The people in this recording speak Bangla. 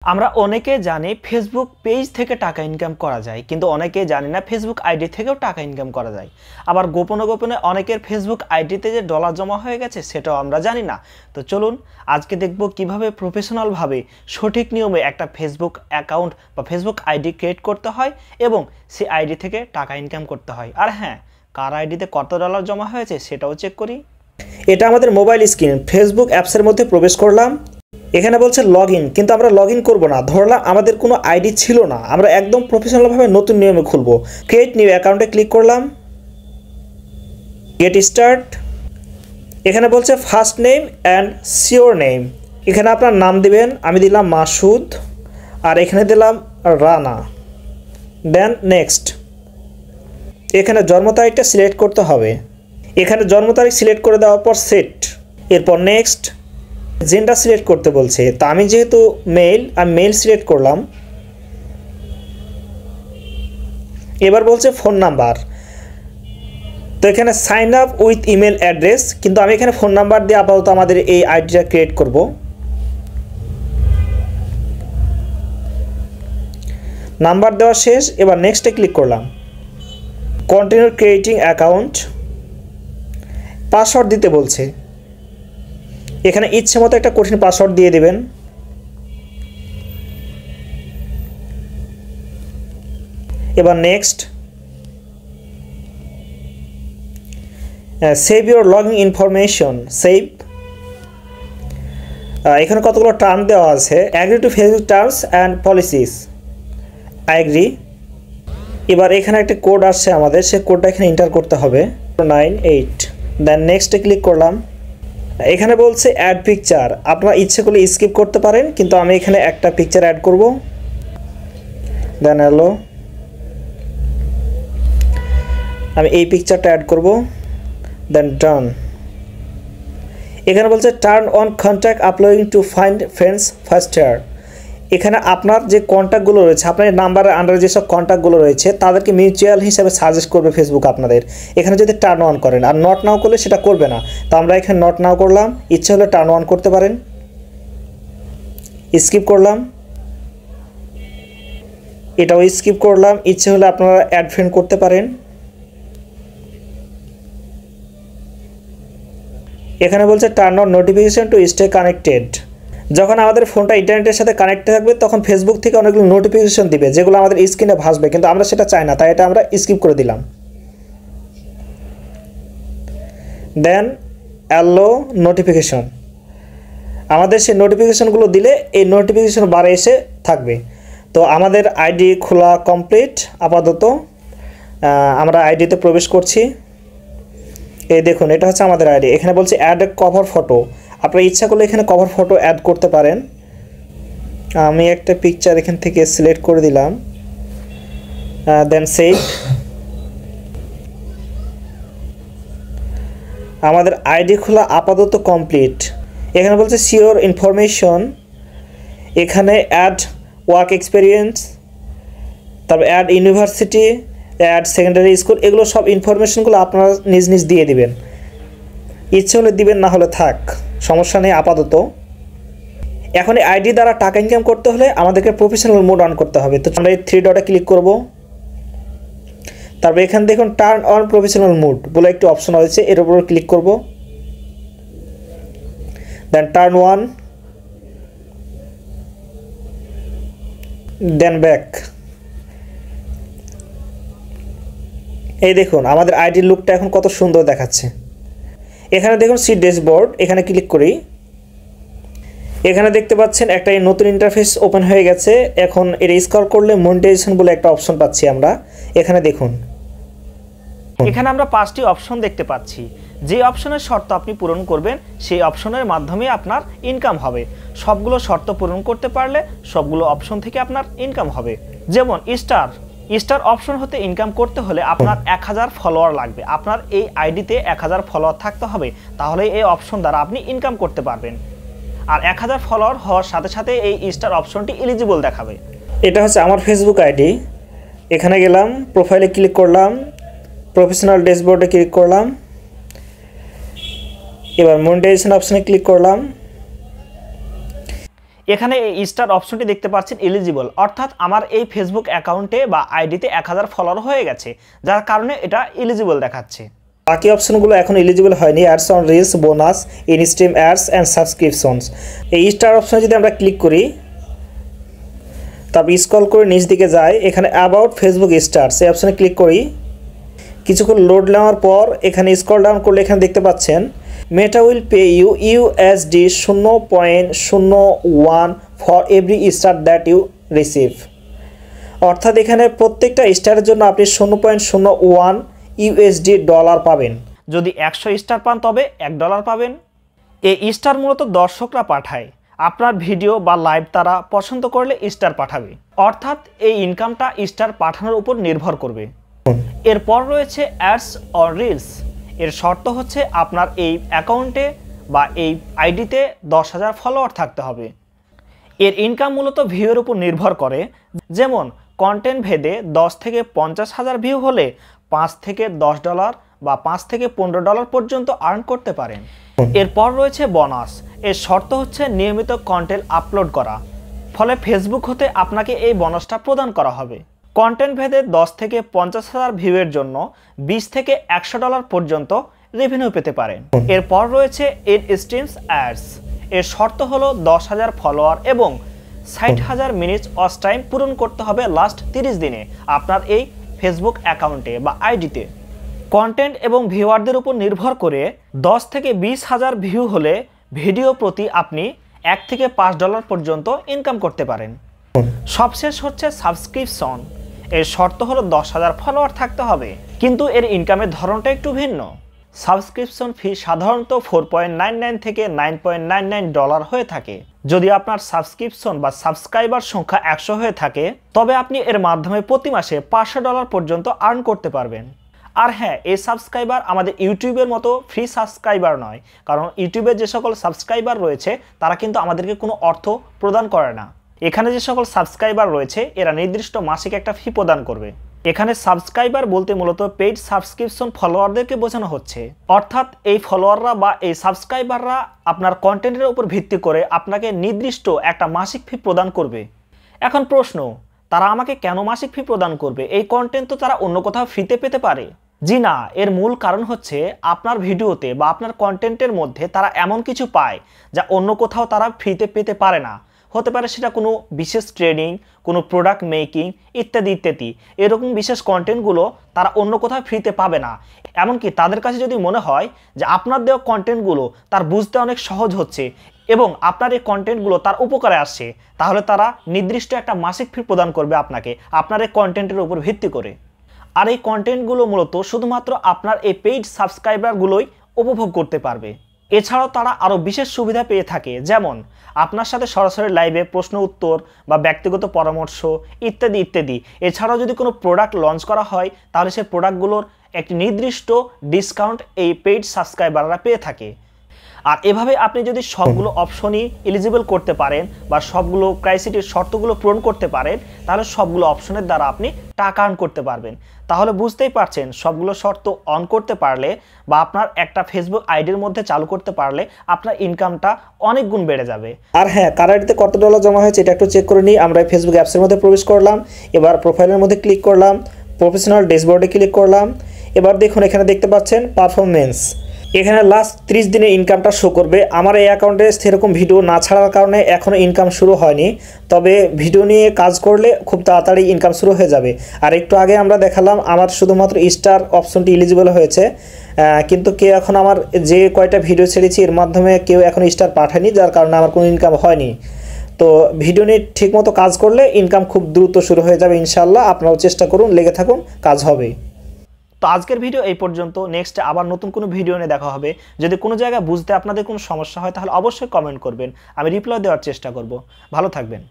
আমরা অনেকে জানি ফেসবুক পেজ থেকে টাকা ইনকাম করা যায়, কিন্তু অনেকেই জানি না ফেসবুক আইডি থেকেও টাকা ইনকাম করা যায়। আবার গোপনে গোপনে অনেকের ফেসবুক আইডিতে যে ডলার জমা হয়ে গেছে সেটাও আমরা জানি না। তো চলুন আজকে দেখব কিভাবে প্রফেশনালভাবে সঠিক নিয়মে একটা ফেসবুক অ্যাকাউন্ট বা ফেসবুক আইডি ক্রিয়েট করতে হয় এবং সেই আইডি থেকে টাকা ইনকাম করতে হয়। আর হ্যাঁ, কার আইডিতে কত ডলার জমা হয়েছে সেটাও চেক করি। এটা আমাদের মোবাইল স্ক্রিন, ফেসবুক অ্যাপসের মধ্যে প্রবেশ করলাম। এখানে বলছে লগ ইন, কিন্তু আমরা লগ ইন করবো না। ধরলাম আমাদের কোনো আইডি ছিল না, আমরা একদম প্রফেশনালভাবে নতুন নিয়মে খুলবো। ক্রিয়েট নিউ অ্যাকাউন্টে ক্লিক করলাম, গেট স্টার্ট। এখানে বলছে first name and sure name. এখানে আপনার নাম দিবেন, আমি দিলাম মাসুদ, আর এখানে দিলাম রানা। দেন নেক্সট। এখানে জন্ম তারিখটা সিলেক্ট করতে হবে। এখানে জন্ম তারিখ সিলেক্ট করে দেওয়ার পর সেট। এরপর নেক্সট। জেন্ডার সিলেক্ট করতে বলছে, তা আমি যেহেতু মেল, আমি মেল সিলেক্ট করলাম। এবার বলছে ফোন নাম্বার, তো এখানে sign up with email address, কিন্তু আমি এখানে ফোন নাম্বার দিয়ে আপাতত আমাদের এই আইডিটা ক্রিয়েট করব। নাম্বার দেওয়া শেষ, এবার নেক্সটে ক্লিক করলাম। Continue creating account. পাসওয়ার্ড দিতে বলছে, এখানে ইচ্ছে মতো একটা কঠিন পাসওয়ার্ড দিয়ে দেবেন। এবার next. Save your login information, save. এখানে কতগুলো টার্ম দেওয়া আছে। Agree to Facebook terms and policies, I agree. এবার এখানে একটা কোড আসছে আমাদের, সে কোডটা এখানে এন্টার করতে হবে, 98। দেন নেক্সটে ক্লিক করলাম। এখানে বলছে অ্যাড পিকচার, আপনারা ইচ্ছে করলে স্কিপ করতে পারেন, কিন্তু আমি এখানে একটা পিকচার অ্যাড করব। দেন হ্যালো, আমি এই পিকচারটা অ্যাড করব। দেন ডান। এখানে বলছে turn on contact uploading to find friends ফাস্টার। এখানে আপনার যে কন্ট্যাক্টগুলো রয়েছে, আপনার নাম্বারের আন্ডারে যেসব কন্ট্যাক্টগুলো রয়েছে তাদেরকে মিউচুয়াল হিসাবে সাজেস্ট করবে ফেসবুক আপনাদের। এখানে যদি টার্ন অন করেন, আর নট নাও করলে সেটা করবে না। তো আমরা এখানে নট নাও করলাম, ইচ্ছে হলে টার্ন অন করতে পারেন। স্কিপ করলাম, এটাও স্কিপ করলাম। ইচ্ছে হলে আপনারা অ্যাড ফ্রেন্ড করতে পারেন। এখানে বলছে turn on notification to stay connected. যখন আমাদের ফোনটা ইন্টারনেটের সাথে কানেক্ট থাকবে তখন ফেসবুক থেকে অনেকগুলো নোটিফিকেশন দিবে, যেগুলো আমাদের স্ক্রিনে ভাসবে, কিন্তু আমরা সেটা চাই না, তাই এটা আমরা স্কিপ করে দিলাম। দেন অ্যালো নোটিফিকেশন, আমাদের সেই নোটিফিকেশনগুলো দিলে এই নোটিফিকেশন বারে এসে থাকবে। তো আমাদের আইডি খোলা কমপ্লিট। আপাতত আমরা আইডিতে প্রবেশ করছি। এই দেখুন, এটা হচ্ছে আমাদের আইডি। এখানে বলছে অ্যাড এ কভার ফটো, আপনারা ইচ্ছা করলে এখানে কভার ফটো অ্যাড করতে পারেন। আমি একটা পিকচার এখান থেকে সিলেক্ট করে দিলাম। দেন সেভ। আমাদের আইডি খোলা আপাতত কমপ্লিট। এখানে বলছে সিওর ইনফরমেশন, এখানে অ্যাড ওয়ার্ক এক্সপিরিয়েন্স, তারপর add university, add secondary school, এগুলো সব ইনফরমেশনগুলো আপনারা নিজ নিজ দিয়ে দিবেন। ইচ্ছে হলে দিবেন, না হলে থাক, সমস্যা নেই আপাতত। এখন এই আইডি দ্বারা টাকা ইনকাম করতে হলে আমাদেরকে প্রফেশনাল মোড অন করতে হবে। তো আমরা এই 3 ডটে ক্লিক করব। তারপর এখানে দেখুন টার্ন অন প্রফেশনাল মোড বলে একটি অপশন রয়েছে, এর উপর ক্লিক করব। Then turn on, then back. এই দেখুন আমাদের আইডির লুকটা এখন কত সুন্দর দেখাচ্ছে। এখানে দেখুন সি ড্যাশবোর্ড, এখানে ক্লিক করি। এখানে দেখতে পাচ্ছেন একটা নতুন ইন্টারফেস ওপেন হয়ে গেছে। এখন এটা স্ক্রল করলে মনিটাইজেশন বলে একটা অপশন পাচ্ছি আমরা। এখানে দেখুন, এখানে আমরা 5টি অপশন দেখতে পাচ্ছি। যে অপশনের শর্ত আপনি পূরণ করবেন সেই অপশনের মাধ্যমে আপনার ইনকাম হবে। সবগুলো শর্ত পূরণ করতে পারলে সবগুলো অপশন থেকে আপনার ইনকাম হবে। যেমন স্টার অপশন হতে ইনকাম করতে হলে আপনার 1000 ফলোয়ার লাগবে। আপনার এই আইডিতে 1000 ফলোয়ার থাকতে হবে, তাহলে এই অপশন দ্বারা আপনি ইনকাম করতে পারবেন। আর 1000 ফলোয়ার হওয়ার সাথে সাথে এই স্টার অপশনটি এলিজিবল দেখাবে। এটা হচ্ছে আমার ফেসবুক আইডি। এখানে গেলাম, প্রোফাইলে ক্লিক করলাম, প্রফেশনাল ড্যাশবোর্ডে ক্লিক করলাম। এবার মনিটাইজেশন অপশনে ক্লিক করলাম। এখানে এই স্টার অপশনটি দেখতে পাচ্ছেন এলিজিবল, অর্থাৎ আমার এই ফেসবুক অ্যাকাউন্টে বা আইডিতে 1000 ফলোয়ার হয়ে গেছে, যার কারণে এটা এলিজিবল দেখাচ্ছে। বাকি অপশনগুলো এখন এলিজিবল হয়নি। Ads on reels, bonus, in stream ads and subscriptions. এই স্টার অপশনে যদি আমরা ক্লিক করি, তারপর স্ক্রল করে নিচ দিকে যাই, এখানে অ্যাবাউট ফেসবুক স্টারস এই অপশনে ক্লিক করি। কিছুক্ষণ লোড নেওয়ার পর এখানে স্ক্রল ডাউন করলে এখানে দেখতে পাচ্ছেন Meta will pay you USD 0.01 for every star that you receive. অর্থাৎ এখানে প্রত্যেকটা স্টারের জন্য আপনি 0.01 USD ডলার পাবেন। যদি 100 স্টার পান তবে $1 পাবেন। এই স্টার মূলত দর্শকরা পাঠায়, আপনার ভিডিও বা লাইভ তারা পছন্দ করলে স্টার পাঠাবে, অর্থাৎ এই ইনকামটা স্টার পাঠানোর উপর নির্ভর করবে। এরপর রয়েছে অ্যাডস অর রিলস। এর শর্ত হচ্ছে আপনার এই অ্যাকাউন্টে বা এই আইডিতে 10,000 ফলোয়ার থাকতে হবে। এর ইনকাম মূলত ভিউয়ের উপর নির্ভর করে, যেমন কন্টেন্ট ভেদে 10 থেকে 50,000 ভিউ হলে $5 থেকে $10 বা $5 থেকে $15 পর্যন্ত আর্ন করতে পারেন। এরপর রয়েছে বোনাস। এর শর্ত হচ্ছে নিয়মিত কন্টেন্ট আপলোড করা, ফলে ফেসবুক হতে আপনাকে এই বোনাসটা প্রদান করা হবে। কন্টেন্ট ভেদে 10 থেকে 50,000 ভিউয়ের জন্য $20 থেকে $100 পর্যন্ত রেভিনিউ পেতে পারেন। এরপর রয়েছে ইন স্ট্রিমস অ্যাডস। এর শর্ত হলো 10,000 ফলোয়ার এবং 60,000 মিনিটস ওয়াচ টাইম পূরণ করতে হবে লাস্ট 30 দিনে আপনার এই ফেসবুক অ্যাকাউন্টে বা আইডিতে। কন্টেন্ট এবং ভিউয়ারদের উপর নির্ভর করে 10 থেকে 20,000 ভিউ হলে ভিডিও প্রতি আপনি $1 থেকে $5 পর্যন্ত ইনকাম করতে পারেন। সবশেষ হচ্ছে সাবস্ক্রিপশন। এর শর্ত হলো 10,000 ফলোয়ার থাকতে হবে, কিন্তু এর ইনকামের ধরনটা একটু ভিন্ন। সাবস্ক্রিপশন ফি সাধারণত $4.99 থেকে $9.99 হয়ে থাকে। যদি আপনার সাবস্ক্রিপশন বা সাবস্ক্রাইবার সংখ্যা 100 হয়ে থাকে, তবে আপনি এর মাধ্যমে প্রতি মাসে $500 পর্যন্ত আর্ন করতে পারবেন। আর হ্যাঁ, এই সাবস্ক্রাইবার আমাদের ইউটিউবের মতো ফ্রি সাবস্ক্রাইবার নয়, কারণ ইউটিউবে যে সকল সাবস্ক্রাইবার রয়েছে তারা কিন্তু আমাদেরকে কোনো অর্থ প্রদান করে না। এখানে যে সকল সাবস্ক্রাইবার রয়েছে এরা নির্দিষ্ট মাসিক একটা ফি প্রদান করবে। এখানে সাবস্ক্রাইবার বলতে মূলত পেইড সাবস্ক্রিপশন ফলোয়ারদেরকে বোঝানো হচ্ছে, অর্থাৎ এই ফলোয়াররা বা এই সাবস্ক্রাইবাররা আপনার কন্টেন্টের উপর ভিত্তি করে আপনাকে নির্দিষ্ট একটা মাসিক ফি প্রদান করবে। এখন প্রশ্ন, তারা আমাকে কেন মাসিক ফি প্রদান করবে? এই কন্টেন্ট তো তারা অন্য কোথাও ফ্রিতে পেতে পারে। জি না, এর মূল কারণ হচ্ছে আপনার ভিডিওতে বা আপনার কন্টেন্টের মধ্যে তারা এমন কিছু পায় যা অন্য কোথাও তারা ফ্রিতে পেতে পারে না। হতে পারে সেটা কোনো বিশেষ ট্রেনিং, কোনো প্রোডাক্ট মেকিং ইত্যাদি ইত্যাদি। এরকম বিশেষ কন্টেন্টগুলো তারা অন্য কোথাও ফ্রিতে পাবে না। এমনকি তাদের কাছে যদি মনে হয় যে আপনার দেওয়া কন্টেন্টগুলো তার বুঝতে অনেক সহজ হচ্ছে এবং আপনার এই কন্টেন্টগুলো তার উপকারে আসছে, তাহলে তারা নির্দিষ্ট একটা মাসিক ফি প্রদান করবে আপনাকে আপনার এই কন্টেন্টের উপর ভিত্তি করে। আর এই কন্টেন্টগুলো মূলত শুধুমাত্র আপনার এই পেইড সাবস্ক্রাইবারগুলোই উপভোগ করতে পারবে। এছাড়াও তারা আরও বিশেষ সুবিধা পেয়ে থাকে, যেমন আপনার সাথে সরাসরি লাইভে প্রশ্ন উত্তর বা ব্যক্তিগত পরামর্শ ইত্যাদি ইত্যাদি। এছাড়াও যদি কোনো প্রোডাক্ট লঞ্চ করা হয় তাহলে সেই প্রোডাক্টগুলোর একটি নির্দিষ্ট ডিসকাউন্ট এই পেইড সাবস্ক্রাইবাররা পেয়ে থাকে। আর এভাবে আপনি যদি সবগুলো অপশনই এলিজিবল করতে পারেন বা সবগুলো ক্রাইটেরিয়ার শর্তগুলো পূরণ করতে পারেন, তাহলে সবগুলো অপশনের দ্বারা আপনি টাকা আর্ন করতে পারবেন। তাহলে বুঝতেই পারছেন সবগুলো শর্ত অন করতে পারলে বা আপনার একটা ফেসবুক আইডির মধ্যে চালু করতে পারলে আপনার ইনকামটা অনেক গুণ বেড়ে যাবে। আর হ্যাঁ, কার আইডিতে কত ডলার জমা হয়েছে এটা একটু চেক করে নিই। আমরা ফেসবুক অ্যাপসের মধ্যে প্রবেশ করলাম, এবার প্রোফাইলের মধ্যে ক্লিক করলাম, প্রফেশনাল ড্যাশবোর্ডে ক্লিক করলাম। এবার দেখুন এখানে দেখতে পাচ্ছেন পারফরমেন্স। এখানে লাস্ট 30 দিনের ইনকামটা শো করবে। আমার এই অ্যাকাউন্টে সেরকম ভিডিও না ছাড়ার কারণে এখনও ইনকাম শুরু হয়নি, তবে ভিডিও নিয়ে কাজ করলে খুব তাড়াতাড়ি ইনকাম শুরু হয়ে যাবে। আর একটু আগে আমরা দেখালাম আমার শুধুমাত্র স্টার অপশনটি এলিজিবল হয়েছে, কিন্তু কেউ এখন আমার যে কয়টা ভিডিও ছেড়েছি এর মাধ্যমে কেউ এখন স্টার পাঠায়নি, যার কারণে আমার কোনো ইনকাম হয়নি। তো ভিডিও নিয়ে ঠিকমতো কাজ করলে ইনকাম খুব দ্রুত শুরু হয়ে যাবে ইনশাল্লাহ। আপনারাও চেষ্টা করুন, লেগে থাকুন, কাজ হবে। তো আজকের ভিডিও এই পর্যন্ত। নেক্সট আবার নতুন কোনো ভিডিও নিয়ে দেখা হবে। যদি কোনো জায়গায় বুঝতে আপনাদের কোনো সমস্যা হয় তাহলে অবশ্যই কমেন্ট করবেন, আমি রিপ্লাই দেওয়ার চেষ্টা করব। ভালো থাকবেন।